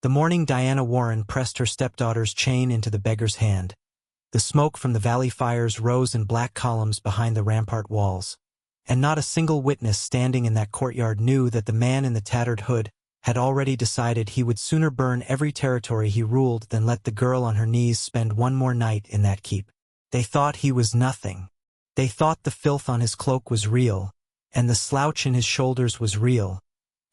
The morning Diana Warren pressed her stepdaughter's chain into the beggar's hand. The smoke from the valley fires rose in black columns behind the rampart walls, and not a single witness standing in that courtyard knew that the man in the tattered hood had already decided he would sooner burn every territory he ruled than let the girl on her knees spend one more night in that keep. They thought he was nothing. They thought the filth on his cloak was real, and the slouch in his shoulders was real,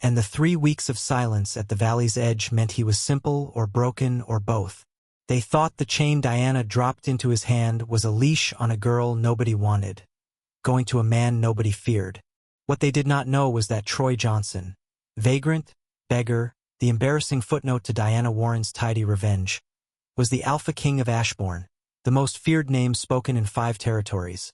and the 3 weeks of silence at the valley's edge meant he was simple or broken or both. They thought the chain Diana dropped into his hand was a leash on a girl nobody wanted, going to a man nobody feared. What they did not know was that Troy Johnson, vagrant, beggar, the embarrassing footnote to Diana Warren's tidy revenge, was the Alpha King of Ashbourne, the most feared name spoken in 5 territories,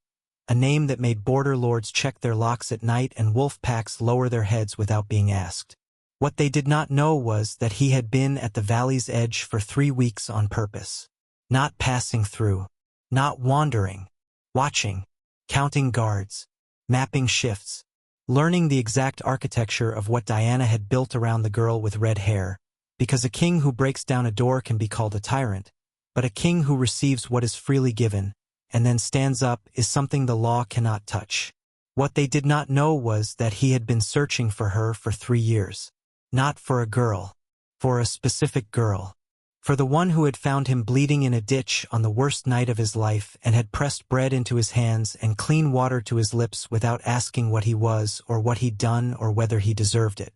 a name that made border lords check their locks at night and wolf packs lower their heads without being asked. What they did not know was that he had been at the valley's edge for 3 weeks on purpose, not passing through, not wandering, watching, counting guards, mapping shifts, learning the exact architecture of what Diana had built around the girl with red hair, because a king who breaks down a door can be called a tyrant, but a king who receives what is freely given and then stands up is something the law cannot touch. What they did not know was that he had been searching for her for 3 years. Not for a girl. For a specific girl. For the one who had found him bleeding in a ditch on the worst night of his life and had pressed bread into his hands and clean water to his lips without asking what he was or what he'd done or whether he deserved it.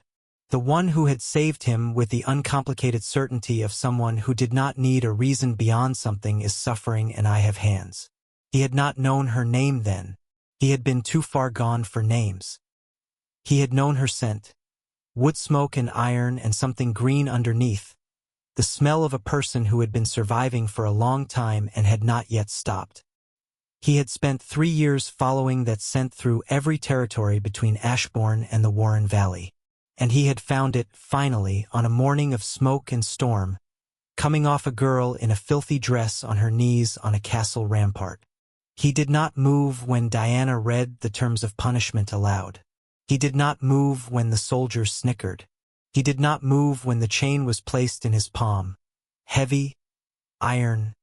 The one who had saved him with the uncomplicated certainty of someone who did not need a reason beyond something is suffering and I have hands. He had not known her name then. He had been too far gone for names. He had known her scent. Wood smoke and iron and something green underneath. The smell of a person who had been surviving for a long time and had not yet stopped. He had spent 3 years following that scent through every territory between Ashbourne and the Warren Valley. And he had found it, finally, on a morning of smoke and storm, coming off a girl in a filthy dress on her knees on a castle rampart. He did not move when Diana read the terms of punishment aloud. He did not move when the soldiers snickered. He did not move when the chain was placed in his palm. Heavy, iron,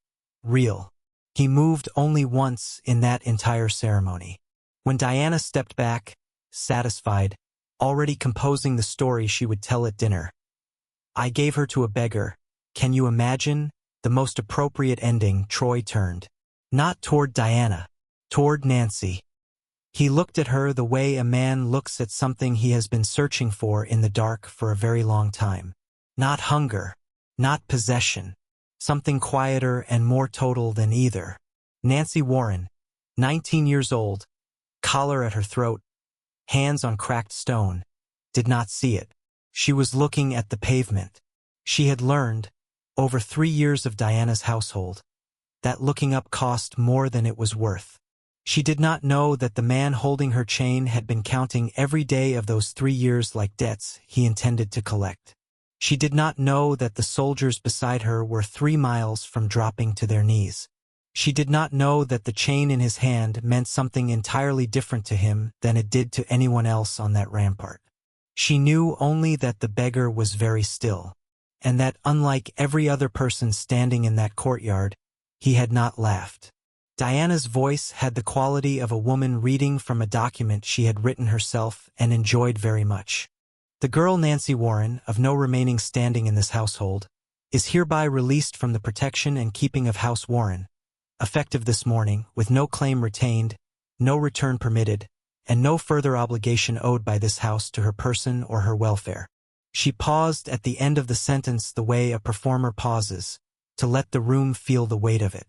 real. He moved only once in that entire ceremony. When Diana stepped back, satisfied, already composing the story she would tell at dinner. I gave her to a beggar. Can you imagine? The most appropriate ending. Troy turned. Not toward Diana. Toward Nancy. He looked at her the way a man looks at something he has been searching for in the dark for a very long time. Not hunger. Not possession. Something quieter and more total than either. Nancy Warren, 19 years old, collar at her throat, hands on cracked stone, did not see it. She was looking at the pavement. She had learned, over 3 years of Diana's household, that looking up cost more than it was worth. She did not know that the man holding her chain had been counting every day of those 3 years like debts he intended to collect. She did not know that the soldiers beside her were 3 miles from dropping to their knees. She did not know that the chain in his hand meant something entirely different to him than it did to anyone else on that rampart. She knew only that the beggar was very still, and that unlike every other person standing in that courtyard, he had not laughed. Diana's voice had the quality of a woman reading from a document she had written herself and enjoyed very much. The girl Nancy Warren, of no remaining standing in this household, is hereby released from the protection and keeping of House Warren, effective this morning, with no claim retained, no return permitted, and no further obligation owed by this house to her person or her welfare. She paused at the end of the sentence the way a performer pauses, to let the room feel the weight of it.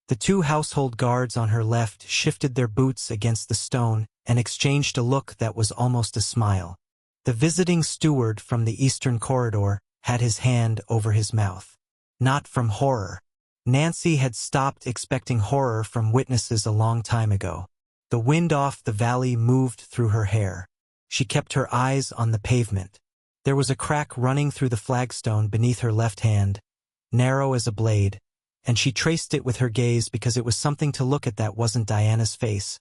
The 2 household guards on her left shifted their boots against the stone and exchanged a look that was almost a smile. The visiting steward from the eastern corridor had his hand over his mouth. Not from horror. Nancy had stopped expecting horror from witnesses a long time ago. The wind off the valley moved through her hair. She kept her eyes on the pavement. There was a crack running through the flagstone beneath her left hand, narrow as a blade, and she traced it with her gaze because it was something to look at that wasn't Diana's face,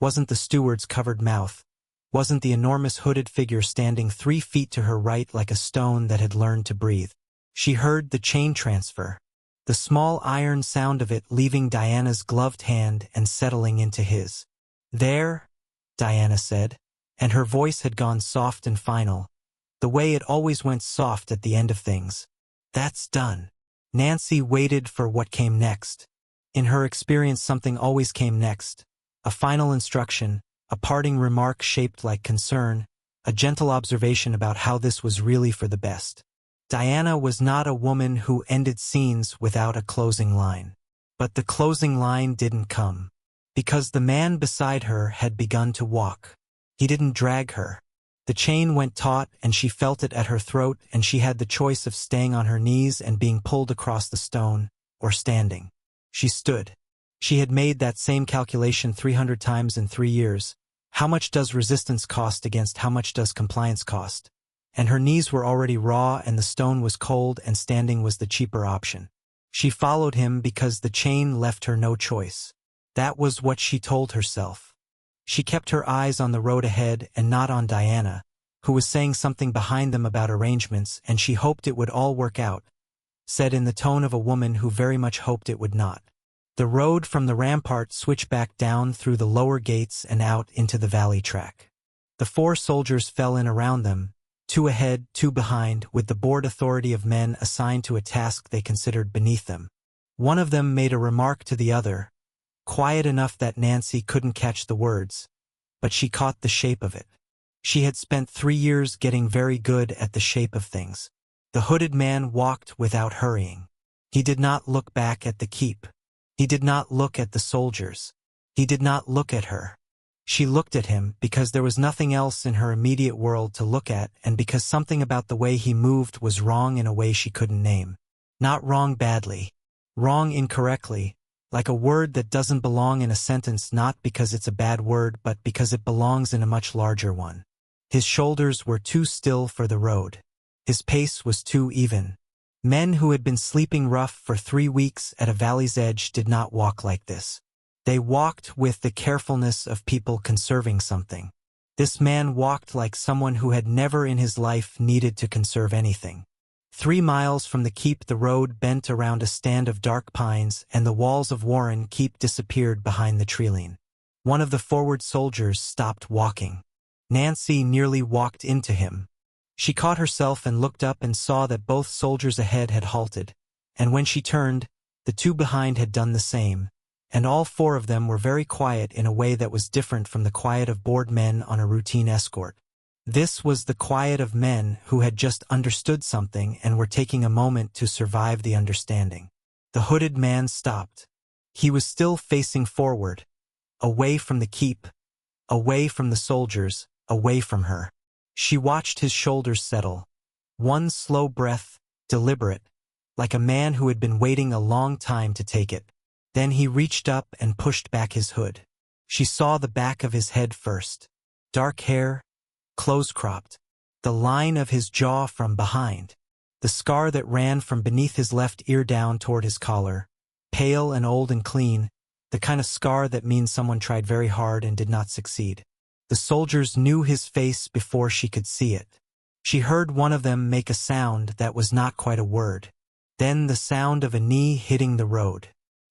wasn't the steward's covered mouth, wasn't the enormous hooded figure standing 3 feet to her right like a stone that had learned to breathe. She heard the chain transfer, the small iron sound of it leaving Diana's gloved hand and settling into his. "There," Diana said, and her voice had gone soft and final, the way it always went soft at the end of things. "That's done." Nancy waited for what came next. In her experience, something always came next. A final instruction, a parting remark shaped like concern, a gentle observation about how this was really for the best. Diana was not a woman who ended scenes without a closing line. But the closing line didn't come. Because the man beside her had begun to walk. He didn't drag her. The chain went taut and she felt it at her throat, and she had the choice of staying on her knees and being pulled across the stone, or standing. She stood. She had made that same calculation 300 times in 3 years. How much does resistance cost against how much does compliance cost? And her knees were already raw and the stone was cold, and standing was the cheaper option. She followed him because the chain left her no choice. That was what she told herself. She kept her eyes on the road ahead and not on Diana, who was saying something behind them about arrangements, and she hoped it would all work out, said in the tone of a woman who very much hoped it would not. The road from the rampart switched back down through the lower gates and out into the valley track. The 4 soldiers fell in around them, 2 ahead, 2 behind, with the bored authority of men assigned to a task they considered beneath them. One of them made a remark to the other, quiet enough that Nancy couldn't catch the words, but she caught the shape of it. She had spent 3 years getting very good at the shape of things. The hooded man walked without hurrying. He did not look back at the keep. He did not look at the soldiers. He did not look at her. She looked at him because there was nothing else in her immediate world to look at, and because something about the way he moved was wrong in a way she couldn't name. Not wrong badly. Wrong incorrectly, like a word that doesn't belong in a sentence, not because it's a bad word but because it belongs in a much larger one. His shoulders were too still for the road. His pace was too even. Men who had been sleeping rough for 3 weeks at a valley's edge did not walk like this. They walked with the carefulness of people conserving something. This man walked like someone who had never in his life needed to conserve anything. 3 miles from the keep the road bent around a stand of dark pines, and the walls of Warren Keep disappeared behind the treeline. One of the forward soldiers stopped walking. Nancy nearly walked into him. She caught herself and looked up and saw that both soldiers ahead had halted, and when she turned, the 2 behind had done the same, and all 4 of them were very quiet in a way that was different from the quiet of bored men on a routine escort. This was the quiet of men who had just understood something and were taking a moment to survive the understanding. The hooded man stopped. He was still facing forward, away from the keep, away from the soldiers, away from her. She watched his shoulders settle. One slow breath, deliberate, like a man who had been waiting a long time to take it. Then he reached up and pushed back his hood. She saw the back of his head first. Dark hair, close-cropped. The line of his jaw from behind. The scar that ran from beneath his left ear down toward his collar. Pale and old and clean, the kind of scar that means someone tried very hard and did not succeed. The soldiers knew his face before she could see it. She heard one of them make a sound that was not quite a word. Then the sound of a knee hitting the road.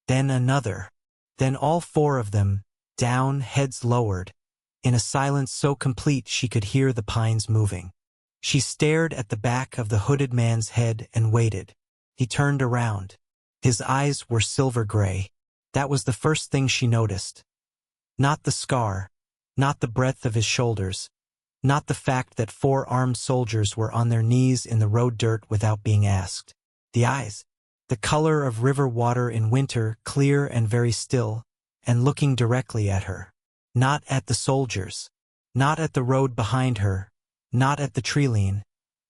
Then another. Then all 4 of them, down, heads lowered, in a silence so complete she could hear the pines moving. She stared at the back of the hooded man's head and waited. He turned around. His eyes were silver gray. That was the first thing she noticed. Not the scar. Not the breadth of his shoulders, not the fact that 4 armed soldiers were on their knees in the road dirt without being asked. The eyes, the color of river water in winter, clear and very still, and looking directly at her. Not at the soldiers, not at the road behind her, not at the treeline,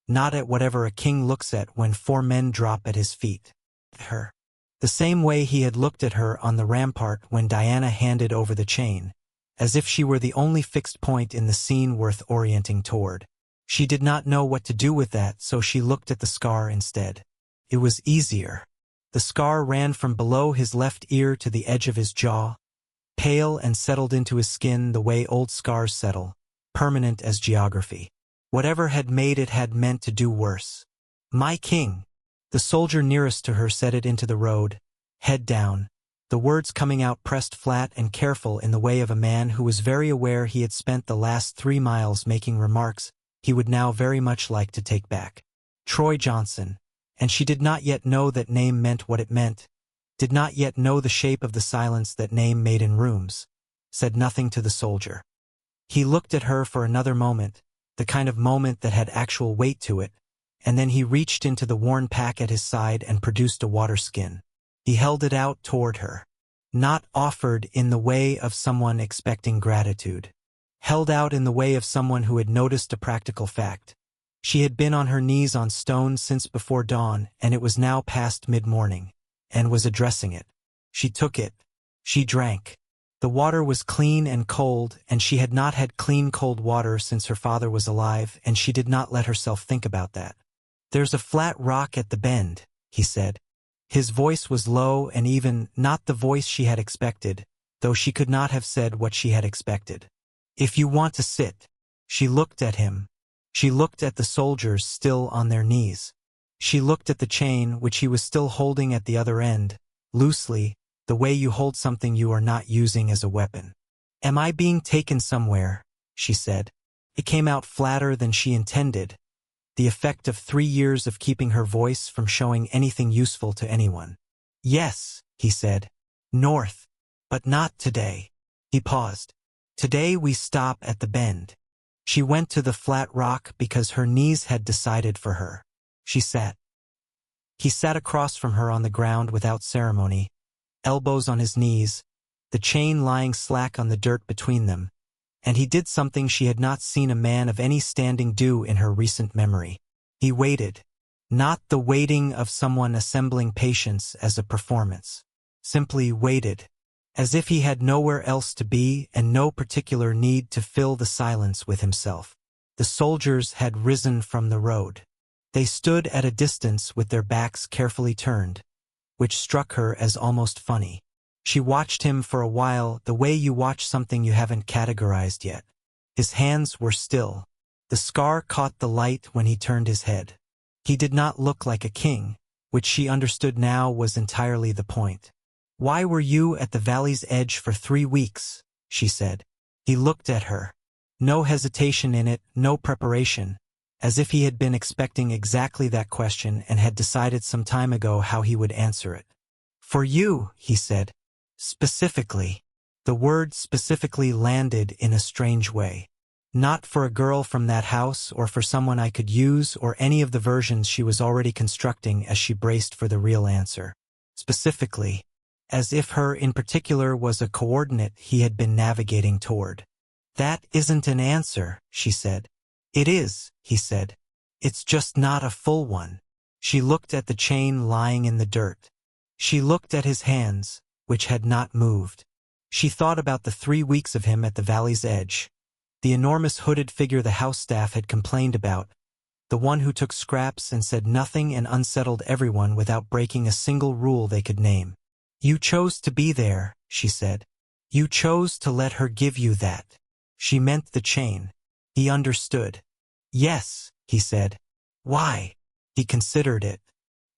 not at whatever a king looks at when 4 men drop at his feet. Her. The same way he had looked at her on the rampart when Diana handed over the chain. As if she were the only fixed point in the scene worth orienting toward. She did not know what to do with that, so she looked at the scar instead. It was easier. The scar ran from below his left ear to the edge of his jaw, pale and settled into his skin the way old scars settle, permanent as geography. Whatever had made it had meant to do worse. "My king," The soldier nearest to her said it into the road, head down, the words coming out pressed flat and careful in the way of a man who was very aware he had spent the last 3 miles making remarks he would now very much like to take back. Troy Johnson, and she did not yet know that name meant what it meant, did not yet know the shape of the silence that name made in rooms, said nothing to the soldier. He looked at her for another moment, the kind of moment that had actual weight to it, and then he reached into the worn pack at his side and produced a water skin. He held it out toward her. Not offered in the way of someone expecting gratitude. Held out in the way of someone who had noticed a practical fact. She had been on her knees on stone since before dawn, and it was now past mid-morning, and was addressing it. She took it. She drank. The water was clean and cold, and she had not had clean cold water since her father was alive, and she did not let herself think about that. "There's a flat rock at the bend," he said. His voice was low and even, not the voice she had expected, though she could not have said what she had expected. "If you want to sit." She looked at him. She looked at the soldiers still on their knees. She looked at the chain which he was still holding at the other end, loosely, the way you hold something you are not using as a weapon. "Am I being taken somewhere?" she said. It came out flatter than she intended, the effect of 3 years of keeping her voice from showing anything useful to anyone. "Yes," he said. "North. But not today." He paused. "Today we stop at the bend." She went to the flat rock because her knees had decided for her. She sat. He sat across from her on the ground without ceremony, elbows on his knees, the chain lying slack on the dirt between them, and he did something she had not seen a man of any standing do in her recent memory. He waited. Not the waiting of someone assembling patience as a performance. Simply waited, as if he had nowhere else to be and no particular need to fill the silence with himself. The soldiers had risen from the road. They stood at a distance with their backs carefully turned, which struck her as almost funny. She watched him for a while the way you watch something you haven't categorized yet. His hands were still. The scar caught the light when he turned his head. He did not look like a king, which she understood now was entirely the point. "Why were you at the valley's edge for 3 weeks?" she said. He looked at her. No hesitation in it, no preparation, as if he had been expecting exactly that question and had decided some time ago how he would answer it. "For you," he said. "Specifically." The word specifically landed in a strange way. Not for a girl from that house or for someone I could use or any of the versions she was already constructing as she braced for the real answer. Specifically. As if her in particular was a coordinate he had been navigating toward. "That isn't an answer," she said. "It is," he said. "It's just not a full one." She looked at the chain lying in the dirt. She looked at his hands, which had not moved. She thought about the 3 weeks of him at the valley's edge. The enormous hooded figure the house staff had complained about, the one who took scraps and said nothing and unsettled everyone without breaking a single rule they could name. "You chose to be there," she said. "You chose to let her give you that." She meant the chain. He understood. "Yes," he said. "Why?" He considered it.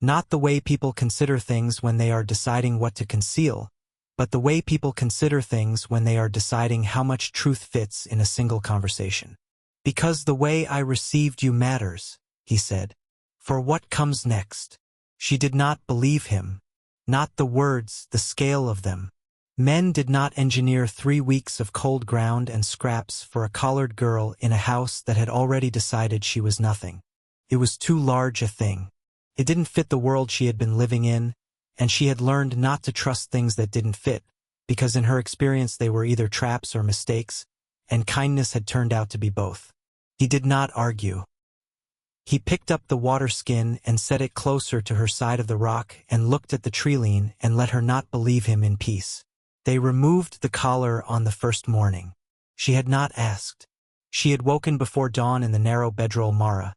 Not the way people consider things when they are deciding what to conceal, but the way people consider things when they are deciding how much truth fits in a single conversation. "Because the way I received you matters," he said. "For what comes next." She did not believe him. Not the words, the scale of them. Men did not engineer 3 weeks of cold ground and scraps for a collared girl in a house that had already decided she was nothing. It was too large a thing. It didn't fit the world she had been living in, and she had learned not to trust things that didn't fit, because in her experience they were either traps or mistakes, and kindness had turned out to be both. He did not argue. He picked up the water skin and set it closer to her side of the rock and looked at the treeline and let her not believe him in peace. They removed the collar on the first morning. She had not asked. She had woken before dawn in the narrow bedroll Mara.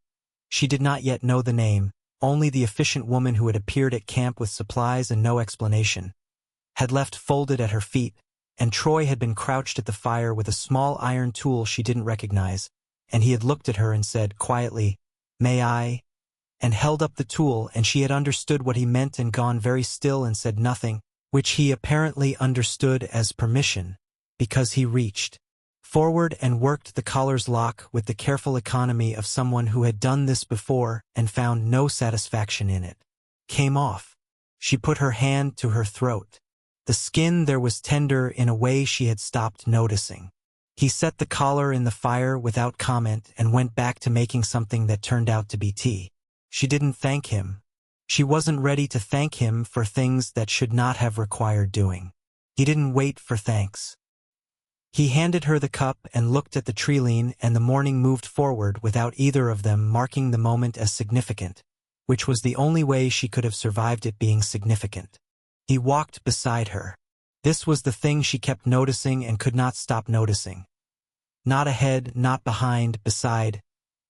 She did not yet know the name, only the efficient woman who had appeared at camp with supplies and no explanation, had left folded at her feet, and Troy had been crouched at the fire with a small iron tool she didn't recognize, and he had looked at her and said quietly, "May I?" and held up the tool, and she had understood what he meant and gone very still and said nothing, which he apparently understood as permission, because he reached forward and worked the collar's lock with the careful economy of someone who had done this before and found no satisfaction in it. Came off. She put her hand to her throat. The skin there was tender in a way she had stopped noticing. He set the collar in the fire without comment and went back to making something that turned out to be tea. She didn't thank him. She wasn't ready to thank him for things that should not have required doing. He didn't wait for thanks. He handed her the cup and looked at the treeline, and the morning moved forward without either of them marking the moment as significant, which was the only way she could have survived it being significant. He walked beside her. This was the thing she kept noticing and could not stop noticing. Not ahead, not behind, beside,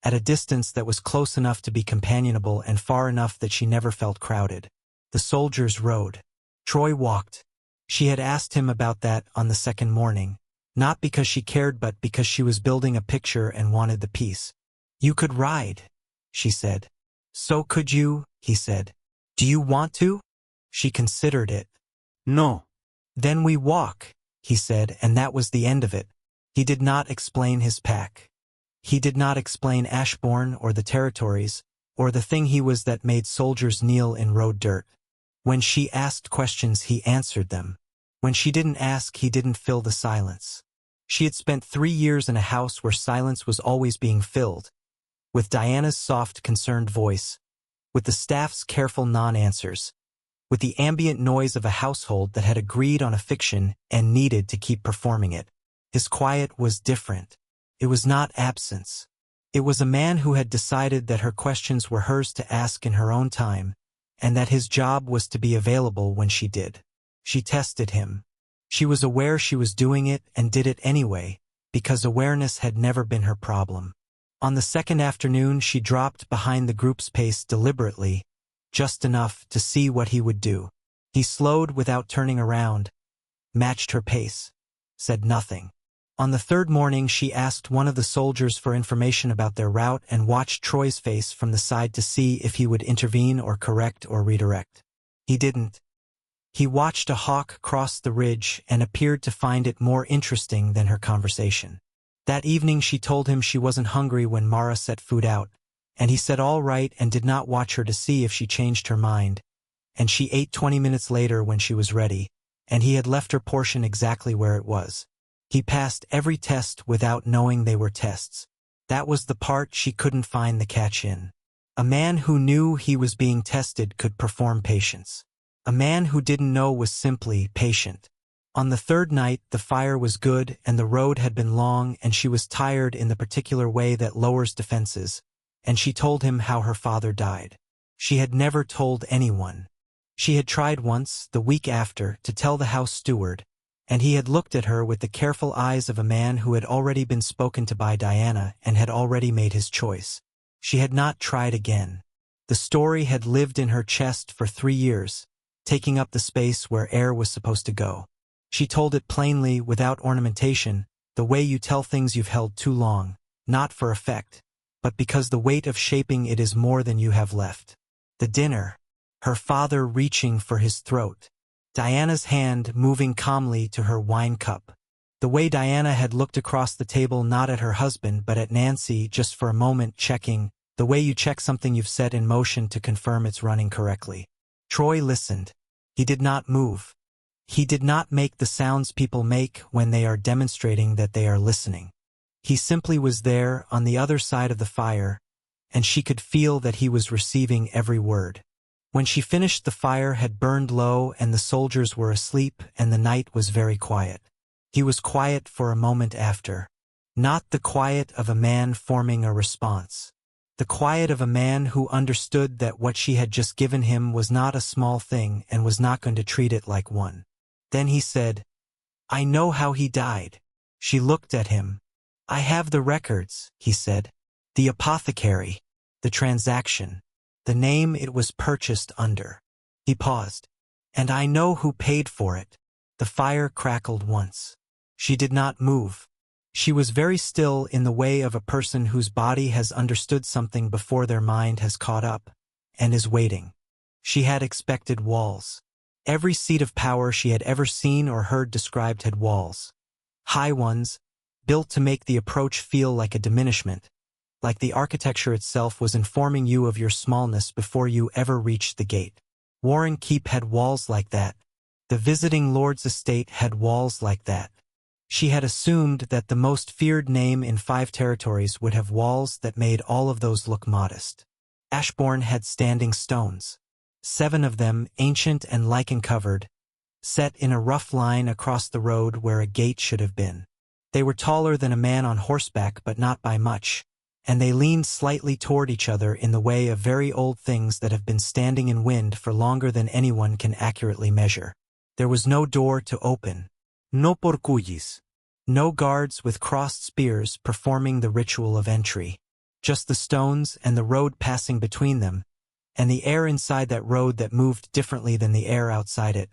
at a distance that was close enough to be companionable and far enough that she never felt crowded. The soldiers rode. Troy walked. She had asked him about that on the second morning, not because she cared but because she was building a picture and wanted the peace. "You could ride," she said. "So could you," he said. "Do you want to?" She considered it. No. "Then we walk," he said, and that was the end of it. He did not explain his pack. He did not explain Ashbourne or the territories, or the thing he was that made soldiers kneel in road dirt. When she asked questions, he answered them. When she didn't ask, he didn't fill the silence. She had spent 3 years in a house where silence was always being filled, with Diana's soft, concerned voice, with the staff's careful non-answers, with the ambient noise of a household that had agreed on a fiction and needed to keep performing it. His quiet was different. It was not absence. It was a man who had decided that her questions were hers to ask in her own time, and that his job was to be available when she did. She tested him. She was aware she was doing it and did it anyway, because awareness had never been her problem. On the second afternoon, she dropped behind the group's pace deliberately, just enough to see what he would do. He slowed without turning around, matched her pace, said nothing. On the third morning, she asked one of the soldiers for information about their route and watched Troy's face from the side to see if he would intervene or correct or redirect. He didn't. He watched a hawk cross the ridge and appeared to find it more interesting than her conversation. That evening she told him she wasn't hungry when Mara set food out, and he said all right and did not watch her to see if she changed her mind, and she ate 20 minutes later when she was ready, and he had left her portion exactly where it was. He passed every test without knowing they were tests. That was the part she couldn't find the catch in. A man who knew he was being tested could perform patience. A man who didn't know was simply patient. On the third night, the fire was good and the road had been long and she was tired in the particular way that lowers defenses, and she told him how her father died. She had never told anyone. She had tried once, the week after, to tell the house steward, and he had looked at her with the careful eyes of a man who had already been spoken to by Diana and had already made his choice. She had not tried again. The story had lived in her chest for 3 years, taking up the space where air was supposed to go. She told it plainly, without ornamentation, the way you tell things you've held too long, not for effect, but because the weight of shaping it is more than you have left. The dinner. Her father reaching for his throat. Diana's hand moving calmly to her wine cup. The way Diana had looked across the table, not at her husband but at Nancy, just for a moment, checking, the way you check something you've set in motion to confirm it's running correctly. Troy listened. He did not move. He did not make the sounds people make when they are demonstrating that they are listening. He simply was there on the other side of the fire, and she could feel that he was receiving every word. When she finished, the fire had burned low and the soldiers were asleep and the night was very quiet. He was quiet for a moment after. Not the quiet of a man forming a response. The quiet of a man who understood that what she had just given him was not a small thing and was not going to treat it like one. Then he said, "I know how he died." She looked at him. "I have the records," he said. "The apothecary. The transaction. The name it was purchased under." He paused. "And I know who paid for it." The fire crackled once. She did not move. She was very still, in the way of a person whose body has understood something before their mind has caught up, and is waiting. She had expected walls. Every seat of power she had ever seen or heard described had walls. High ones, built to make the approach feel like a diminishment, like the architecture itself was informing you of your smallness before you ever reached the gate. Warren Keep had walls like that. The visiting lord's estate had walls like that. She had assumed that the most feared name in 5 territories would have walls that made all of those look modest. Ashbourne had standing stones. 7 of them, ancient and lichen-covered, set in a rough line across the road where a gate should have been. They were taller than a man on horseback, but not by much, and they leaned slightly toward each other in the way of very old things that have been standing in wind for longer than anyone can accurately measure. There was no door to open. No porcullis. No guards with crossed spears performing the ritual of entry. Just the stones and the road passing between them, and the air inside that road that moved differently than the air outside it.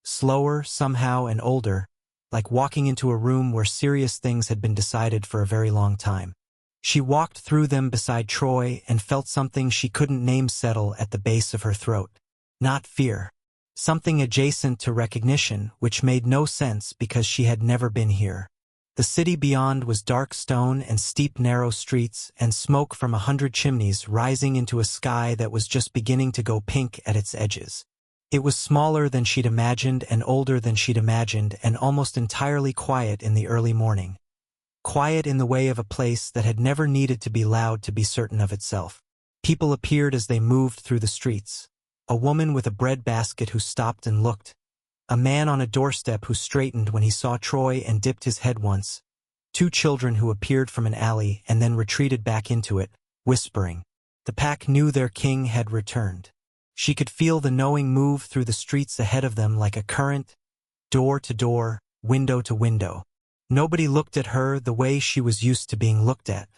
Slower, somehow, and older, like walking into a room where serious things had been decided for a very long time. She walked through them beside Troy and felt something she couldn't name settle at the base of her throat. Not fear. Something adjacent to recognition, which made no sense because she had never been here. The city beyond was dark stone and steep narrow streets and smoke from 100 chimneys rising into a sky that was just beginning to go pink at its edges. It was smaller than she'd imagined and older than she'd imagined and almost entirely quiet in the early morning. Quiet in the way of a place that had never needed to be loud to be certain of itself. People appeared as they moved through the streets. A woman with a bread basket who stopped and looked. A man on a doorstep who straightened when he saw Troy and dipped his head once. 2 children who appeared from an alley and then retreated back into it, whispering. The pack knew their king had returned. She could feel the knowing move through the streets ahead of them like a current, door to door, window to window. Nobody looked at her the way she was used to being looked at.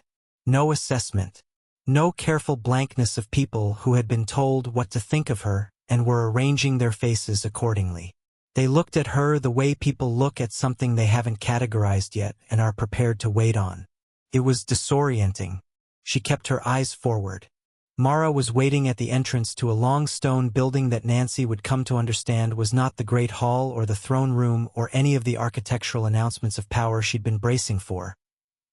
No assessment. No careful blankness of people who had been told what to think of her and were arranging their faces accordingly. They looked at her the way people look at something they haven't categorized yet and are prepared to wait on. It was disorienting. She kept her eyes forward. Mara was waiting at the entrance to a long stone building that Nancy would come to understand was not the Great Hall or the throne room or any of the architectural announcements of power she'd been bracing for,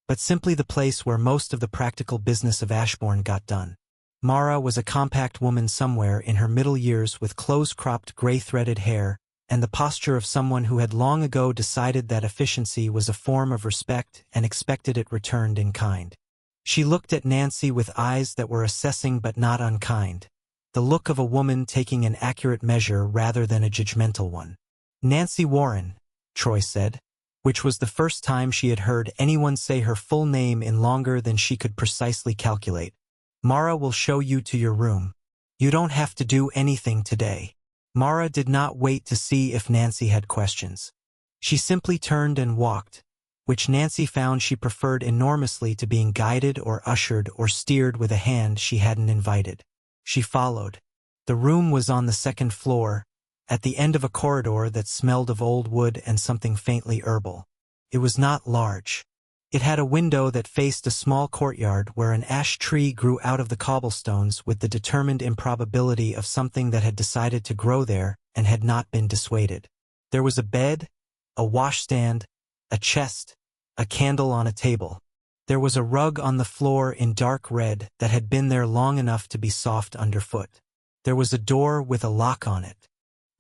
but simply the place where most of the practical business of Ashbourne got done. Mara was a compact woman somewhere in her middle years with close-cropped gray-threaded hair and the posture of someone who had long ago decided that efficiency was a form of respect and expected it returned in kind. She looked at Nancy with eyes that were assessing but not unkind, the look of a woman taking an accurate measure rather than a judgmental one. "Nancy Warren," Troy said, which was the first time she had heard anyone say her full name in longer than she could precisely calculate. "Mara will show you to your room. You don't have to do anything today." Mara did not wait to see if Nancy had questions. She simply turned and walked, which Nancy found she preferred enormously to being guided or ushered or steered with a hand she hadn't invited. She followed. The room was on the 2nd floor, at the end of a corridor that smelled of old wood and something faintly herbal. It was not large. It had a window that faced a small courtyard where an ash tree grew out of the cobblestones with the determined improbability of something that had decided to grow there and had not been dissuaded. There was a bed, a washstand, a chest, a candle on a table. There was a rug on the floor in dark red that had been there long enough to be soft underfoot. There was a door with a lock on it.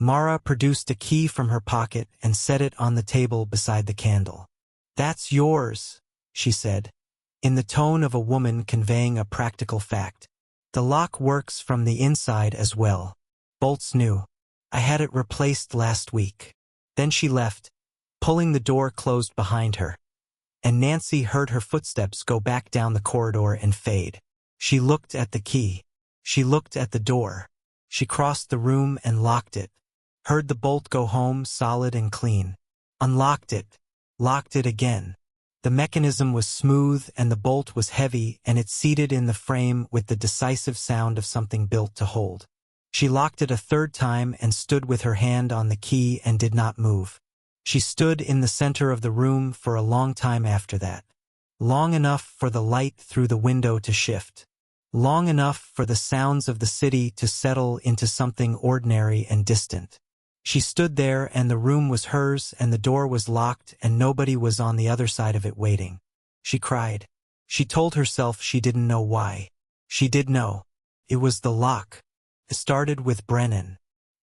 Mara produced a key from her pocket and set it on the table beside the candle. "That's yours," she said, in the tone of a woman conveying a practical fact. "The lock works from the inside as well. Bolts new. I had it replaced last week." Then she left, pulling the door closed behind her, and Nancy heard her footsteps go back down the corridor and fade. She looked at the key. She looked at the door. She crossed the room and locked it. Heard the bolt go home solid and clean. Unlocked it. Locked it again. The mechanism was smooth and the bolt was heavy and it seated in the frame with the decisive sound of something built to hold. She locked it a 3rd time and stood with her hand on the key and did not move. She stood in the center of the room for a long time after that. Long enough for the light through the window to shift. long enough for the sounds of the city to settle into something ordinary and distant. She stood there and the room was hers and the door was locked and nobody was on the other side of it waiting. She cried. She told herself she didn't know why. She did know. It was the lock. It started with Brennan.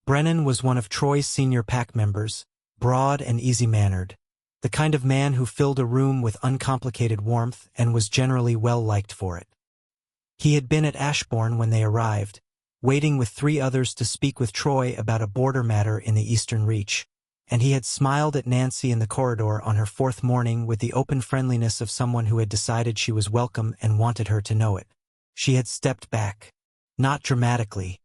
Brennan was one of Troy's senior pack members, broad and easy-mannered, the kind of man who filled a room with uncomplicated warmth and was generally well-liked for it. He had been at Ashbourne when they arrived, waiting with 3 others to speak with Troy about a border matter in the Eastern Reach, and he had smiled at Nancy in the corridor on her 4th morning with the open friendliness of someone who had decided she was welcome and wanted her to know it. She had stepped back. Not dramatically.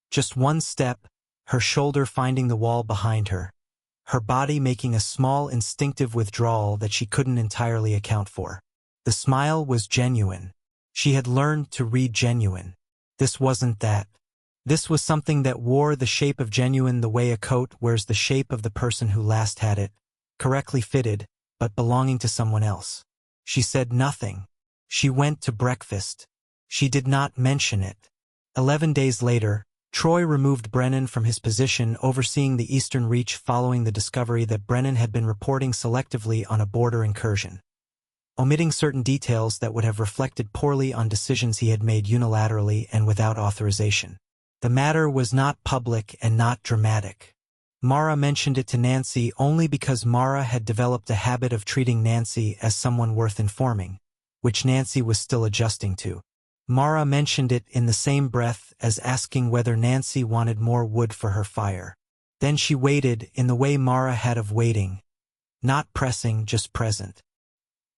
Just one step, her shoulder finding the wall behind her, her body making a small instinctive withdrawal that she couldn't entirely account for. The smile was genuine. She had learned to read genuine. This wasn't that. This was something that wore the shape of genuine the way a coat wears the shape of the person who last had it, correctly fitted, but belonging to someone else. She said nothing. She went to breakfast. She did not mention it. 11 days later, Troy removed Brennan from his position overseeing the Eastern Reach following the discovery that Brennan had been reporting selectively on a border incursion, omitting certain details that would have reflected poorly on decisions he had made unilaterally and without authorization. The matter was not public and not dramatic. Mara mentioned it to Nancy only because Mara had developed a habit of treating Nancy as someone worth informing, which Nancy was still adjusting to. Mara mentioned it in the same breath as asking whether Nancy wanted more wood for her fire. Then she waited in the way Mara had of waiting, not pressing, just present.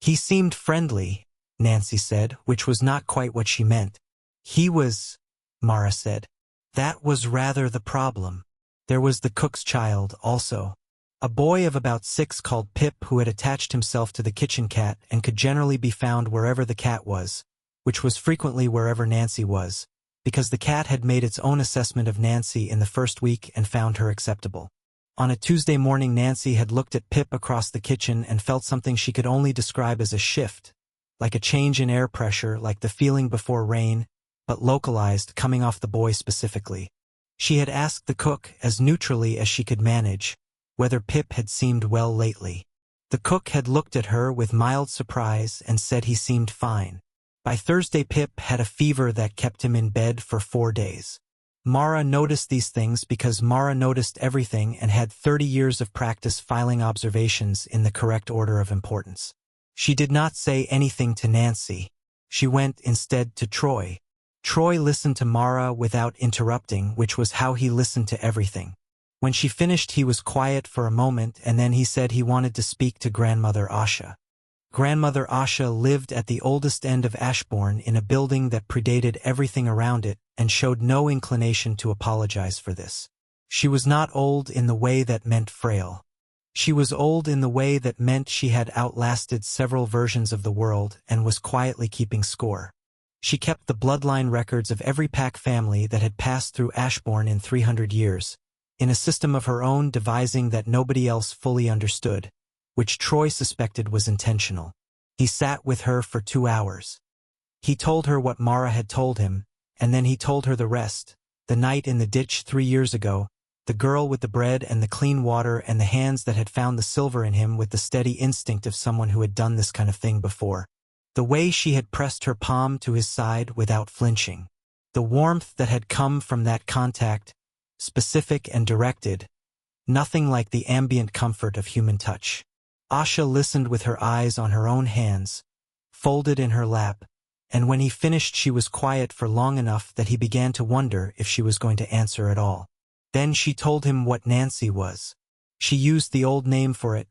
He seemed friendly, Nancy said, which was not quite what she meant. He was, Mara said. That was rather the problem. There was the cook's child, also. A boy of about 6 called Pip who had attached himself to the kitchen cat and could generally be found wherever the cat was, which was frequently wherever Nancy was, because the cat had made its own assessment of Nancy in the first week and found her acceptable. On a Tuesday morning, Nancy had looked at Pip across the kitchen and felt something she could only describe as a shift, like a change in air pressure, like the feeling before rain, but localized, coming off the boy specifically. She had asked the cook, as neutrally as she could manage, whether Pip had seemed well lately. The cook had looked at her with mild surprise and said he seemed fine. By Thursday, Pip had a fever that kept him in bed for 4 days. Mara noticed these things because Mara noticed everything and had 30 years of practice filing observations in the correct order of importance. She did not say anything to Nancy. She went instead to Troy. Troy listened to Mara without interrupting, which was how he listened to everything. When she finished, he was quiet for a moment and then he said he wanted to speak to Grandmother Asha. Grandmother Asha lived at the oldest end of Ashbourne in a building that predated everything around it and showed no inclination to apologize for this. She was not old in the way that meant frail. She was old in the way that meant she had outlasted several versions of the world and was quietly keeping score. She kept the bloodline records of every pack family that had passed through Ashbourne in 300 years, in a system of her own devising that nobody else fully understood, which Troy suspected was intentional. He sat with her for 2 hours. He told her what Mara had told him, and then he told her the rest, the night in the ditch 3 years ago, the girl with the bread and the clean water and the hands that had found the silver in him with the steady instinct of someone who had done this kind of thing before. The way she had pressed her palm to his side without flinching. The warmth that had come from that contact, specific and directed, nothing like the ambient comfort of human touch. Asha listened with her eyes on her own hands, folded in her lap, and when he finished she was quiet for long enough that he began to wonder if she was going to answer at all. Then she told him what Nancy was. She used the old name for it,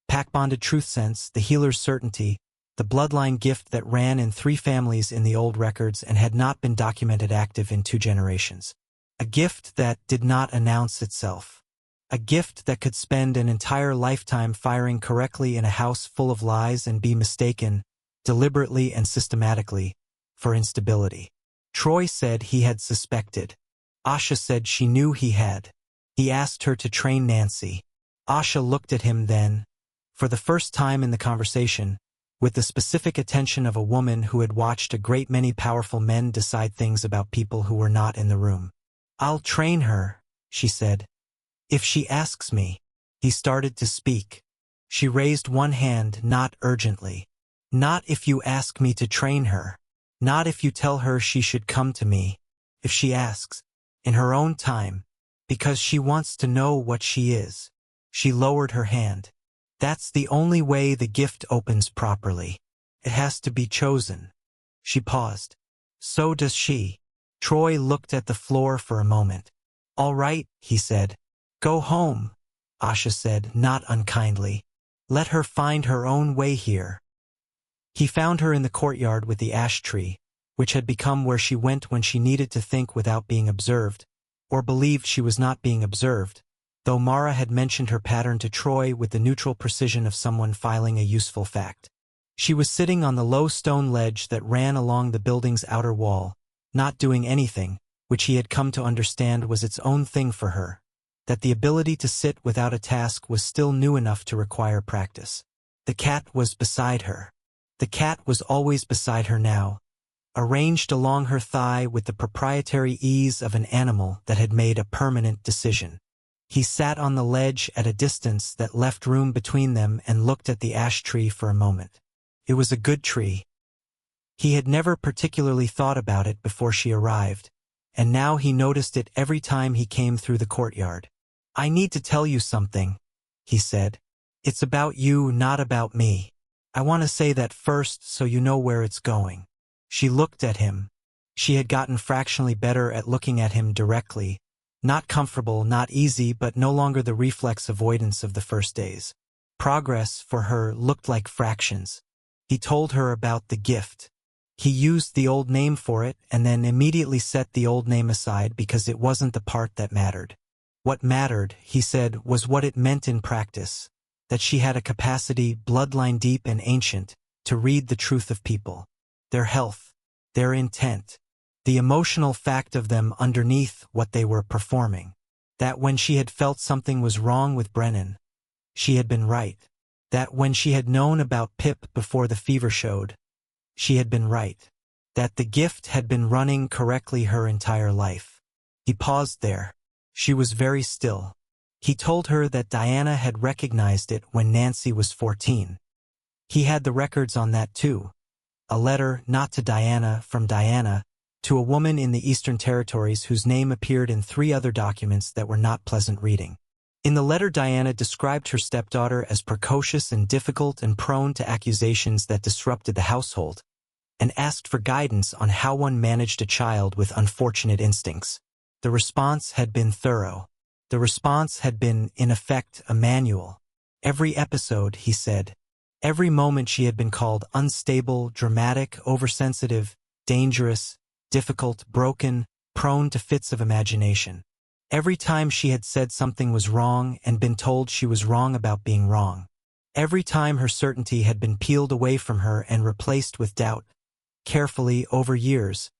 pack-bonded truth sense, the healer's certainty, the bloodline gift that ran in 3 families in the old records and had not been documented active in 2 generations. A gift that did not announce itself. A gift that could spend an entire lifetime firing correctly in a house full of lies and be mistaken, deliberately and systematically, for instability. Troy said he had suspected. Asha said she knew he had. He asked her to train Nancy. Asha looked at him then. For the first time in the conversation, with the specific attention of a woman who had watched a great many powerful men decide things about people who were not in the room. "I'll train her," she said. "If she asks me." He started to speak. She raised one hand, not urgently. "Not if you ask me to train her. Not if you tell her she should come to me. If she asks, in her own time, because she wants to know what she is." She lowered her hand. "That's the only way the gift opens properly. It has to be chosen." She paused. "So does she." Troy looked at the floor for a moment. "All right," he said. "Go home," Asha said, not unkindly. "Let her find her own way here." He found her in the courtyard with the ash tree, which had become where she went when she needed to think without being observed, or believed she was not being observed, though Mara had mentioned her pattern to Troy with the neutral precision of someone filing a useful fact. She was sitting on the low stone ledge that ran along the building's outer wall, not doing anything, which he had come to understand was its own thing for her, that the ability to sit without a task was still new enough to require practice. The cat was beside her. The cat was always beside her now, arranged along her thigh with the proprietary ease of an animal that had made a permanent decision. He sat on the ledge at a distance that left room between them and looked at the ash tree for a moment. It was a good tree. He had never particularly thought about it before she arrived, and now he noticed it every time he came through the courtyard. "I need to tell you something," he said. "It's about you, not about me. I want to say that first so you know where it's going." She looked at him. She had gotten fractionally better at looking at him directly, not comfortable, not easy, but no longer the reflex avoidance of the first days. Progress, for her, looked like fractions. He told her about the gift. He used the old name for it and then immediately set the old name aside because it wasn't the part that mattered. What mattered, he said, was what it meant in practice, that she had a capacity, bloodline deep and ancient, to read the truth of people, their health, their intent, the emotional fact of them underneath what they were performing. That when she had felt something was wrong with Brennan, she had been right. That when she had known about Pip before the fever showed, she had been right. That the gift had been running correctly her entire life. He paused there. She was very still. He told her that Diana had recognized it when Nancy was 14. He had the records on that too. A letter, not to Diana, from Diana, to a woman in the Eastern Territories whose name appeared in 3 other documents that were not pleasant reading. In the letter, Diana described her stepdaughter as precocious and difficult and prone to accusations that disrupted the household, and asked for guidance on how one managed a child with unfortunate instincts. The response had been thorough. The response had been, in effect, a manual. Every episode, he said. Every moment she had been called unstable, dramatic, oversensitive, dangerous, difficult, broken, prone to fits of imagination. Every time she had said something was wrong and been told she was wrong about being wrong. Every time her certainty had been peeled away from her and replaced with doubt, carefully, over years,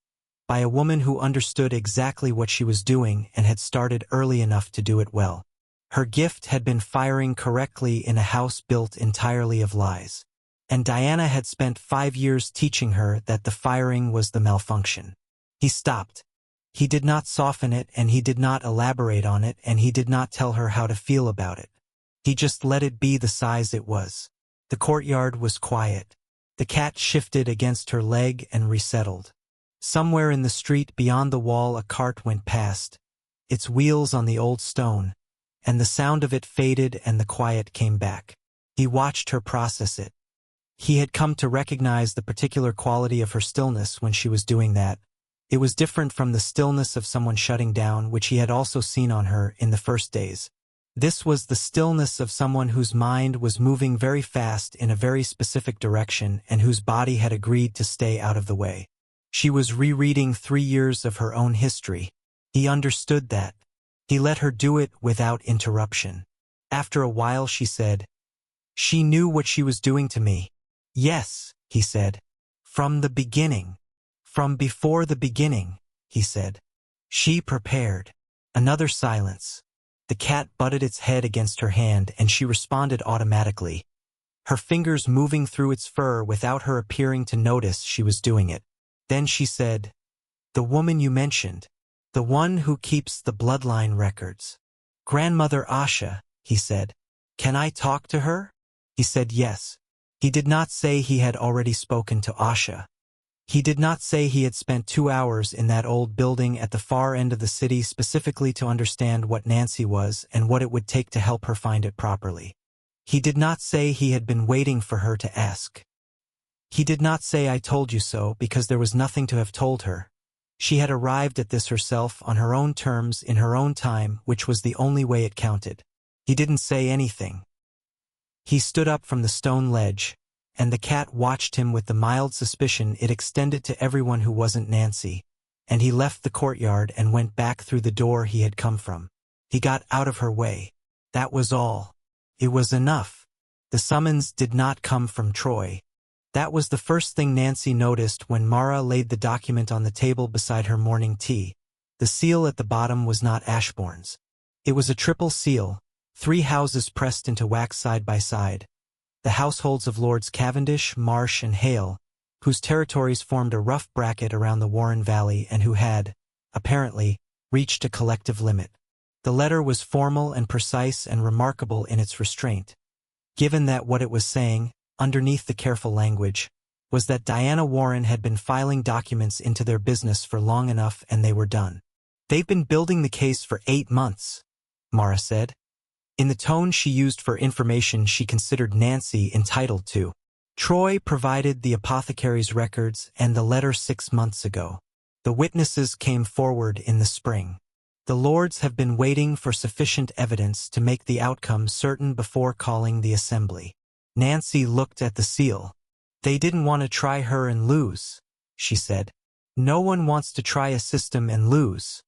by a woman who understood exactly what she was doing and had started early enough to do it well. Her gift had been firing correctly in a house built entirely of lies. And Diana had spent 5 years teaching her that the firing was the malfunction. He stopped. He did not soften it, and he did not elaborate on it, and he did not tell her how to feel about it. He just let it be the size it was. The courtyard was quiet. The cat shifted against her leg and resettled. Somewhere in the street beyond the wall a cart went past, its wheels on the old stone, and the sound of it faded and the quiet came back. He watched her process it. He had come to recognize the particular quality of her stillness when she was doing that. It was different from the stillness of someone shutting down, which he had also seen on her in the first days. This was the stillness of someone whose mind was moving very fast in a very specific direction and whose body had agreed to stay out of the way. She was rereading 3 years of her own history. He understood that. He let her do it without interruption. After a while she said, "She knew what she was doing to me." "Yes," he said. "From the beginning. From before the beginning," he said. "She prepared." Another silence. The cat butted its head against her hand and she responded automatically. her fingers moving through its fur without her appearing to notice she was doing it. Then she said, "The woman you mentioned, the one who keeps the bloodline records." "Grandmother Asha," he said. "Can I talk to her?" He said yes. He did not say he had already spoken to Asha. He did not say he had spent 2 hours in that old building at the far end of the city specifically to understand what Nancy was and what it would take to help her find it properly. He did not say he had been waiting for her to ask. He did not say "I told you so" because there was nothing to have told her. She had arrived at this herself on her own terms in her own time, which was the only way it counted. He didn't say anything. He stood up from the stone ledge, and the cat watched him with the mild suspicion it extended to everyone who wasn't Nancy, and he left the courtyard and went back through the door he had come from. He got out of her way. That was all. It was enough. The summons did not come from Troy. That was the first thing Nancy noticed when Mara laid the document on the table beside her morning tea. The seal at the bottom was not Ashbourne's. It was a triple seal, 3 houses pressed into wax side by side. The households of Lords Cavendish, Marsh, and Hale, whose territories formed a rough bracket around the Warren Valley and who had, apparently, reached a collective limit. The letter was formal and precise and remarkable in its restraint, given that what it was saying, underneath the careful language, was that Diana Warren had been filing documents into their business for long enough and they were done. "They've been building the case for 8 months, Mara said, in the tone she used for information she considered Nancy entitled to. "Troy provided the apothecary's records and the letter 6 months ago. The witnesses came forward in the spring. The Lords have been waiting for sufficient evidence to make the outcome certain before calling the assembly." Nancy looked at the seal. "They didn't want to try her and lose," she said. "No one wants to try a system and lose,"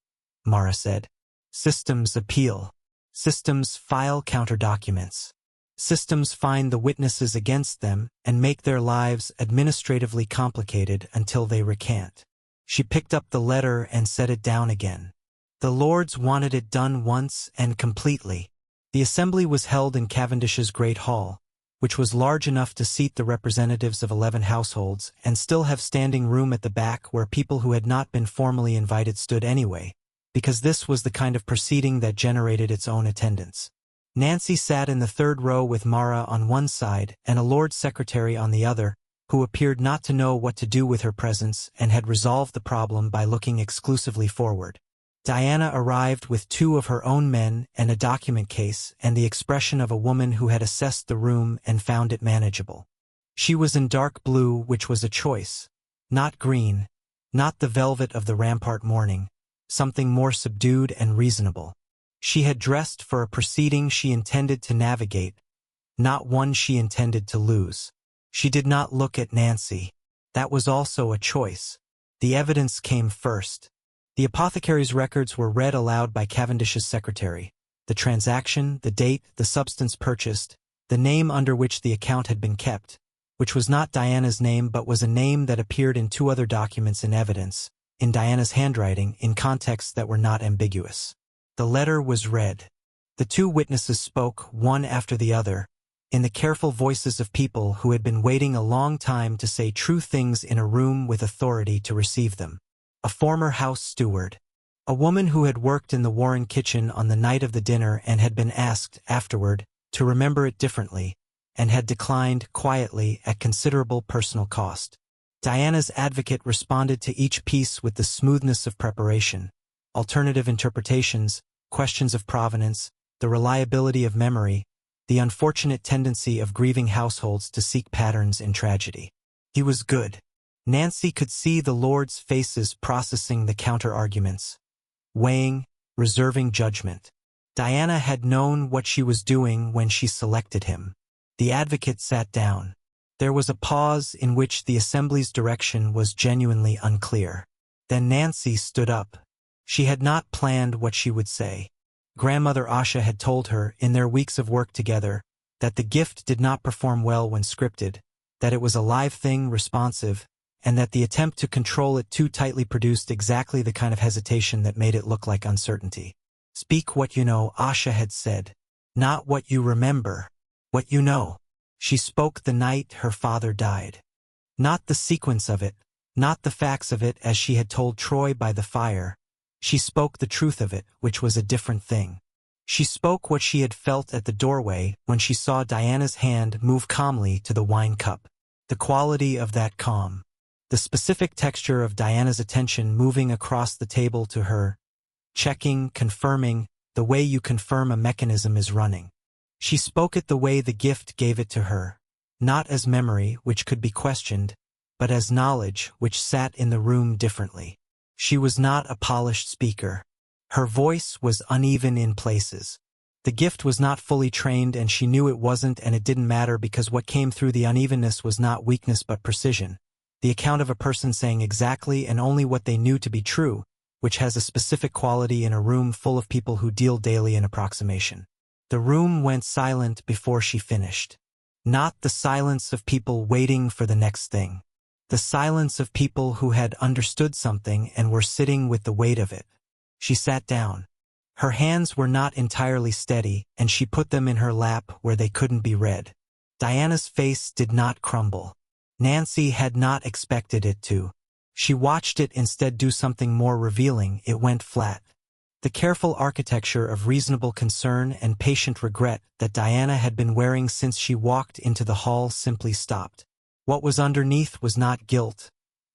Mara said. "Systems appeal. Systems file counter-documents. Systems find the witnesses against them and make their lives administratively complicated until they recant." She picked up the letter and set it down again. The Lords wanted it done once and completely. The assembly was held in Cavendish's Great Hall, which was large enough to seat the representatives of 11 households and still have standing room at the back where people who had not been formally invited stood anyway, because this was the kind of proceeding that generated its own attendance. Nancy sat in the 3rd row with Mara on one side and a Lord Secretary on the other, who appeared not to know what to do with her presence and had resolved the problem by looking exclusively forward. Diana arrived with 2 of her own men and a document case and the expression of a woman who had assessed the room and found it manageable. She was in dark blue, which was a choice. Not green, not the velvet of the rampart morning, something more subdued and reasonable. She had dressed for a proceeding she intended to navigate, not one she intended to lose. She did not look at Nancy. That was also a choice. The evidence came first. The apothecary's records were read aloud by Cavendish's secretary. The transaction, the date, the substance purchased, the name under which the account had been kept, which was not Diana's name but was a name that appeared in 2 other documents in evidence, in Diana's handwriting, in contexts that were not ambiguous. The letter was read. The 2 witnesses spoke, one after the other, in the careful voices of people who had been waiting a long time to say true things in a room with authority to receive them. A former house steward. A woman who had worked in the Warren kitchen on the night of the dinner and had been asked, afterward, to remember it differently, and had declined quietly at considerable personal cost. Diana's advocate responded to each piece with the smoothness of preparation. Alternative interpretations, questions of provenance, the reliability of memory, the unfortunate tendency of grieving households to seek patterns in tragedy. He was good. Nancy could see the Lords' faces processing the counter-arguments, weighing, reserving judgment. Diana had known what she was doing when she selected him. The advocate sat down. There was a pause in which the assembly's direction was genuinely unclear. Then Nancy stood up. She had not planned what she would say. Grandmother Asha had told her, in their weeks of work together, that the gift did not perform well when scripted, that it was a live thing, responsive, and that the attempt to control it too tightly produced exactly the kind of hesitation that made it look like uncertainty. "Speak what you know," Asha had said. "Not what you remember. What you know." She spoke the night her father died. Not the sequence of it, not the facts of it as she had told Troy by the fire. She spoke the truth of it, which was a different thing. She spoke what she had felt at the doorway when she saw Diana's hand move calmly to the wine cup. The quality of that calm. The specific texture of Diana's attention moving across the table to her. Checking, confirming, the way you confirm a mechanism is running. She spoke it the way the gift gave it to her. Not as memory, which could be questioned, but as knowledge, which sat in the room differently. She was not a polished speaker. Her voice was uneven in places. The gift was not fully trained and she knew it wasn't, and it didn't matter because what came through the unevenness was not weakness but precision. The account of a person saying exactly and only what they knew to be true, which has a specific quality in a room full of people who deal daily in approximation. The room went silent before she finished. Not the silence of people waiting for the next thing. The silence of people who had understood something and were sitting with the weight of it. She sat down. Her hands were not entirely steady, and she put them in her lap where they couldn't be read. Diana's face did not crumble. Nancy had not expected it to. She watched it instead do something more revealing. It went flat. The careful architecture of reasonable concern and patient regret that Diana had been wearing since she walked into the hall simply stopped. What was underneath was not guilt,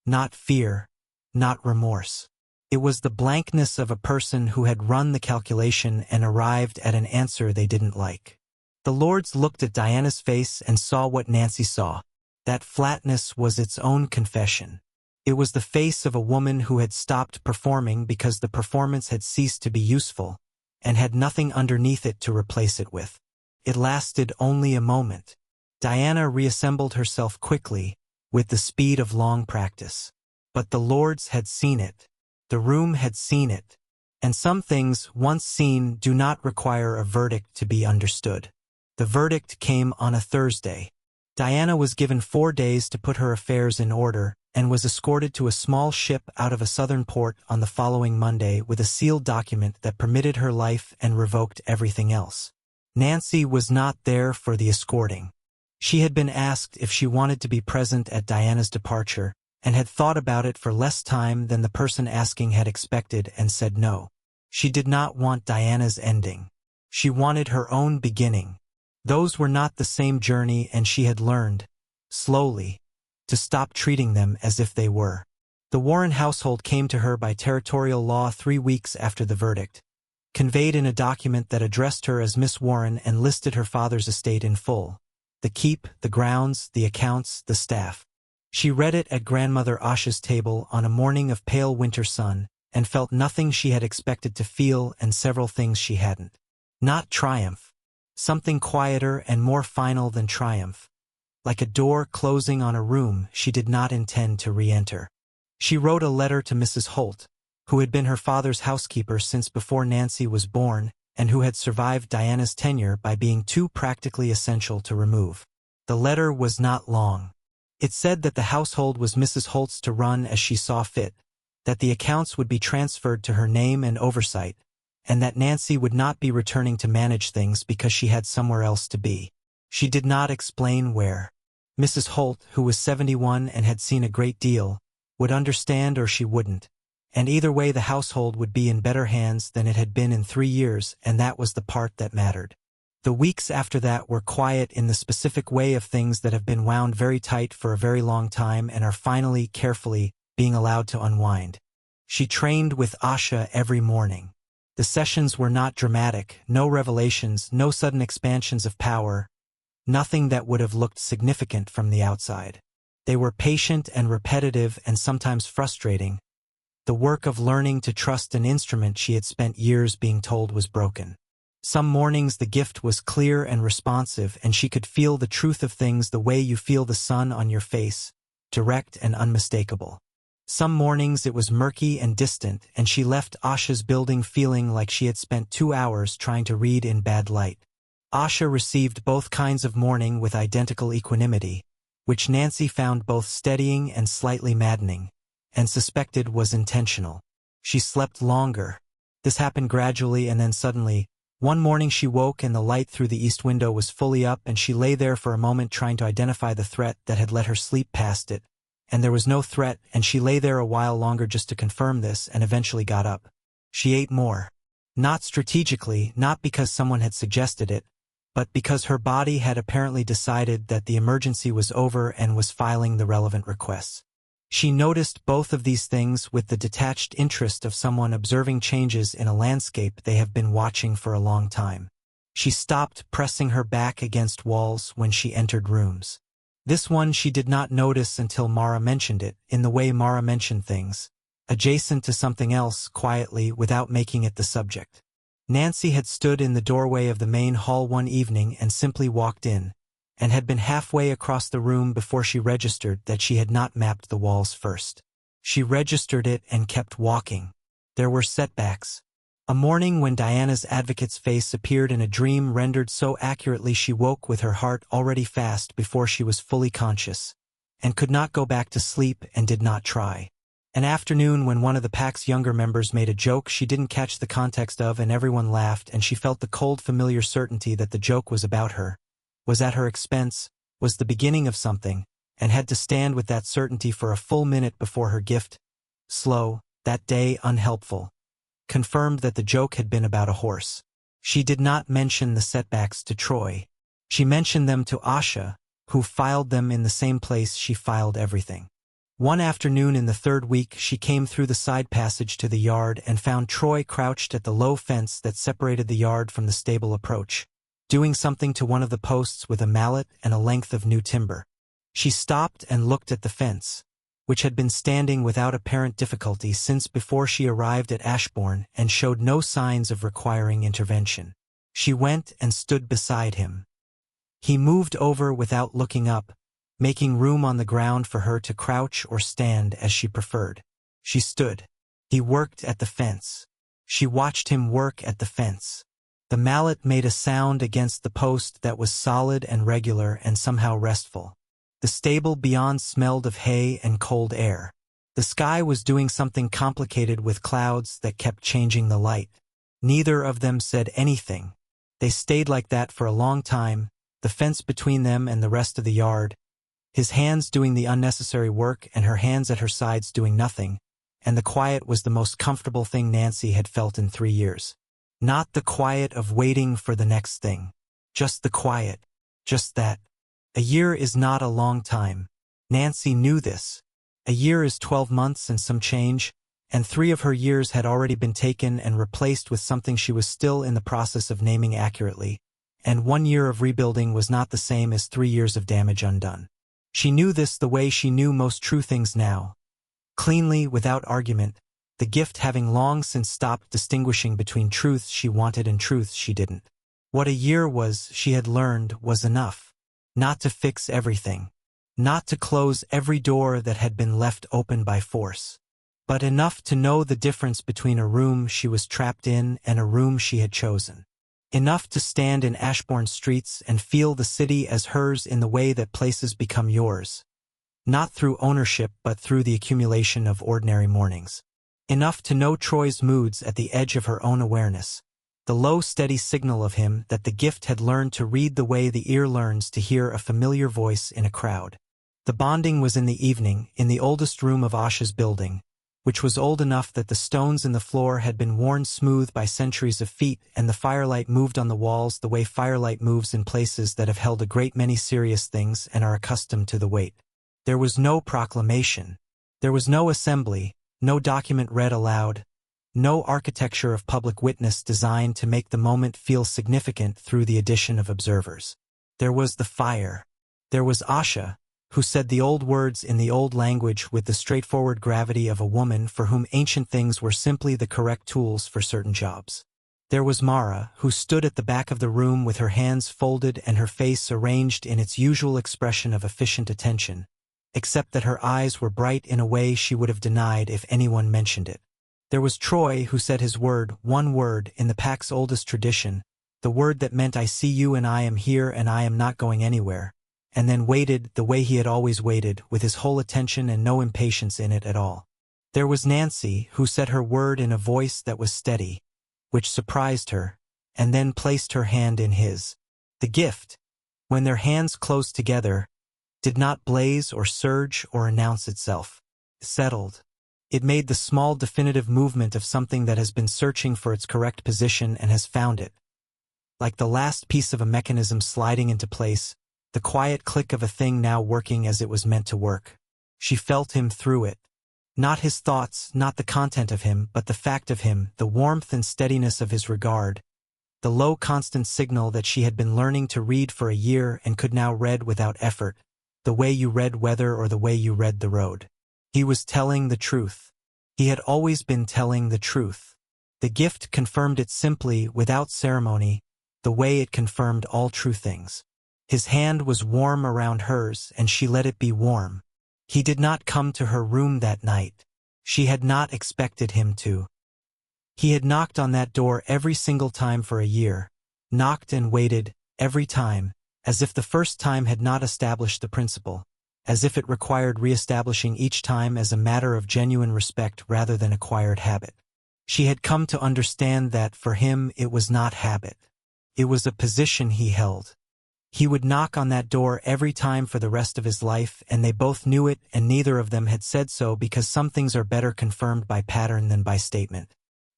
not fear, not remorse. It was the blankness of a person who had run the calculation and arrived at an answer they didn't like. The lords looked at Diana's face and saw what Nancy saw. That flatness was its own confession. It was the face of a woman who had stopped performing because the performance had ceased to be useful, and had nothing underneath it to replace it with. It lasted only a moment. Diana reassembled herself quickly, with the speed of long practice. But the lords had seen it. The room had seen it. And some things, once seen, do not require a verdict to be understood. The verdict came on a Thursday. Diana was given 4 days to put her affairs in order, and was escorted to a small ship out of a southern port on the following Monday with a sealed document that permitted her life and revoked everything else. Nancy was not there for the escorting. She had been asked if she wanted to be present at Diana's departure, and had thought about it for less time than the person asking had expected and said no. She did not want Diana's ending. She wanted her own beginning. Those were not the same journey, and she had learned, slowly, to stop treating them as if they were. The Warren household came to her by territorial law 3 weeks after the verdict, conveyed in a document that addressed her as Miss Warren and listed her father's estate in full. The keep, the grounds, the accounts, the staff. She read it at grandmother Asha's table on a morning of pale winter sun, and felt nothing she had expected to feel and several things she hadn't. Not triumph. Something quieter and more final than triumph. Like a door closing on a room she did not intend to re-enter. She wrote a letter to Mrs. Holt, who had been her father's housekeeper since before Nancy was born, and who had survived Diana's tenure by being too practically essential to remove. The letter was not long. It said that the household was Mrs. Holt's to run as she saw fit, that the accounts would be transferred to her name and oversight, and that Nancy would not be returning to manage things because she had somewhere else to be. She did not explain where. Mrs. Holt, who was 71 and had seen a great deal, would understand or she wouldn't, and either way the household would be in better hands than it had been in 3 years, and that was the part that mattered. The weeks after that were quiet in the specific way of things that have been wound very tight for a very long time and are finally, carefully, being allowed to unwind. She trained with Asha every morning. The sessions were not dramatic, no revelations, no sudden expansions of power, nothing that would have looked significant from the outside. They were patient and repetitive and sometimes frustrating, the work of learning to trust an instrument she had spent years being told was broken. Some mornings the gift was clear and responsive, and she could feel the truth of things the way you feel the sun on your face, direct and unmistakable. Some mornings it was murky and distant, and she left Asha's building feeling like she had spent 2 hours trying to read in bad light. Asha received both kinds of mourning with identical equanimity, which Nancy found both steadying and slightly maddening, and suspected was intentional. She slept longer. This happened gradually, and then suddenly, One morning she woke and the light through the east window was fully up, and she lay there for a moment trying to identify the threat that had let her sleep past it. And there was no threat, and she lay there a while longer just to confirm this, and eventually got up. She ate more. Not strategically, not because someone had suggested it, but because her body had apparently decided that the emergency was over and was filing the relevant requests. She noticed both of these things with the detached interest of someone observing changes in a landscape they have been watching for a long time. She stopped pressing her back against walls when she entered rooms. This one she did not notice until Mara mentioned it, in the way Mara mentioned things, adjacent to something else, quietly, without making it the subject. Nancy had stood in the doorway of the main hall one evening and simply walked in, and had been halfway across the room before she registered that she had not mapped the walls first. She registered it and kept walking. There were setbacks. A morning when Diana's advocate's face appeared in a dream rendered so accurately she woke with her heart already fast before she was fully conscious, and could not go back to sleep and did not try. An afternoon when one of the pack's younger members made a joke she didn't catch the context of and everyone laughed, and she felt the cold familiar certainty that the joke was about her, was at her expense, was the beginning of something, and had to stand with that certainty for a full minute before her gift, slow, that day unhelpful, confirmed that the joke had been about a horse. She did not mention the setbacks to Troy. She mentioned them to Asha, who filed them in the same place she filed everything. One afternoon in the third week she came through the side passage to the yard and found Troy crouched at the low fence that separated the yard from the stable approach, doing something to one of the posts with a mallet and a length of new timber. She stopped and looked at the fence, which had been standing without apparent difficulty since before she arrived at Ashbourne and showed no signs of requiring intervention. She went and stood beside him. He moved over without looking up, making room on the ground for her to crouch or stand as she preferred. She stood. He worked at the fence. She watched him work at the fence. The mallet made a sound against the post that was solid and regular and somehow restful. The stable beyond smelled of hay and cold air. The sky was doing something complicated with clouds that kept changing the light. Neither of them said anything. They stayed like that for a long time, the fence between them and the rest of the yard, his hands doing the unnecessary work and her hands at her sides doing nothing, and the quiet was the most comfortable thing Nancy had felt in 3 years. Not the quiet of waiting for the next thing. Just the quiet. Just that. A year is not a long time. Nancy knew this. A year is 12 months and some change, and 3 of her years had already been taken and replaced with something she was still in the process of naming accurately, and 1 year of rebuilding was not the same as 3 years of damage undone. She knew this the way she knew most true things now. Cleanly, without argument, the gift having long since stopped distinguishing between truths she wanted and truths she didn't. What a year was, she had learned, was enough. Not to fix everything. Not to close every door that had been left open by force. But enough to know the difference between a room she was trapped in and a room she had chosen. Enough to stand in Ashbourne streets and feel the city as hers in the way that places become yours. Not through ownership but through the accumulation of ordinary mornings. Enough to know Troy's moods at the edge of her own awareness, the low steady signal of him that the gift had learned to read the way the ear learns to hear a familiar voice in a crowd. The bonding was in the evening, in the oldest room of Asha's building, which was old enough that the stones in the floor had been worn smooth by centuries of feet, and the firelight moved on the walls the way firelight moves in places that have held a great many serious things and are accustomed to the weight. There was no proclamation. There was no assembly, no document read aloud, no architecture of public witness designed to make the moment feel significant through the addition of observers. There was the fire. There was Asha, who said the old words in the old language with the straightforward gravity of a woman for whom ancient things were simply the correct tools for certain jobs. There was Mara, who stood at the back of the room with her hands folded and her face arranged in its usual expression of efficient attention, except that her eyes were bright in a way she would have denied if anyone mentioned it. There was Troy, who said his word, one word, in the pack's oldest tradition, the word that meant I see you and I am here and I am not going anywhere, and then waited the way he had always waited, with his whole attention and no impatience in it at all. There was Nancy, who said her word in a voice that was steady, which surprised her, and then placed her hand in his. The gift, when their hands closed together, did not blaze or surge or announce itself. It settled. It made the small definitive movement of something that has been searching for its correct position and has found it. Like the last piece of a mechanism sliding into place, the quiet click of a thing now working as it was meant to work. She felt him through it. Not his thoughts, not the content of him, but the fact of him, the warmth and steadiness of his regard, the low constant signal that she had been learning to read for a year and could now read without effort, the way you read weather or the way you read the road. He was telling the truth. He had always been telling the truth. The gift confirmed it simply, without ceremony, the way it confirmed all true things. His hand was warm around hers, and she let it be warm. He did not come to her room that night. She had not expected him to. He had knocked on that door every single time for a year, knocked and waited, every time, as if the first time had not established the principle, as if it required re-establishing each time as a matter of genuine respect rather than acquired habit. She had come to understand that, for him, it was not habit. It was a position he held. He would knock on that door every time for the rest of his life, and they both knew it, and neither of them had said so because some things are better confirmed by pattern than by statement.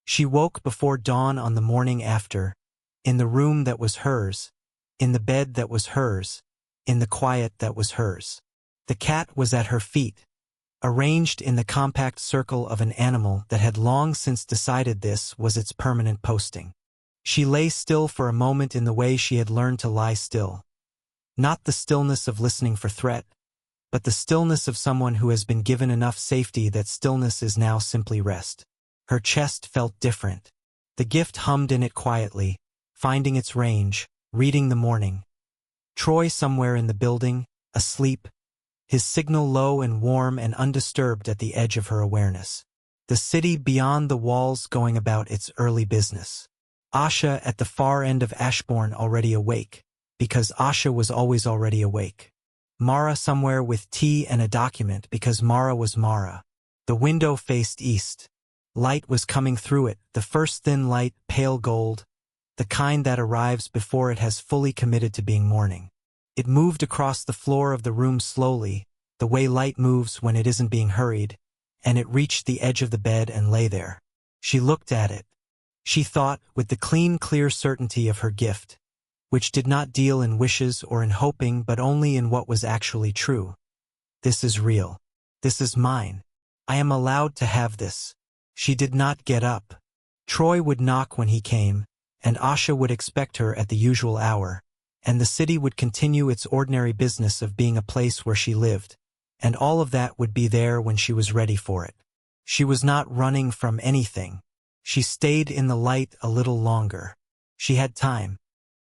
She woke before dawn on the morning after, in the room that was hers, in the bed that was hers, in the quiet that was hers. The cat was at her feet, arranged in the compact circle of an animal that had long since decided this was its permanent posting. She lay still for a moment in the way she had learned to lie still. Not the stillness of listening for threat, but the stillness of someone who has been given enough safety that stillness is now simply rest. Her chest felt different. The gift hummed in it quietly, finding its range, reading the morning. Troy somewhere in the building, asleep, his signal low and warm and undisturbed at the edge of her awareness. The city beyond the walls going about its early business. Asha at the far end of Ashbourne already awake, because Asha was always already awake. Mara somewhere with tea and a document because Mara was Mara. The window faced east. Light was coming through it, the first thin light, pale gold, the kind that arrives before it has fully committed to being morning. It moved across the floor of the room slowly, the way light moves when it isn't being hurried, and it reached the edge of the bed and lay there. She looked at it. She thought, with the clean, clear certainty of her gift, which did not deal in wishes or in hoping but only in what was actually true. This is real. This is mine. I am allowed to have this. She did not get up. Troy would knock when he came, and Asha would expect her at the usual hour, and the city would continue its ordinary business of being a place where she lived, and all of that would be there when she was ready for it. She was not running from anything. She stayed in the light a little longer. She had time.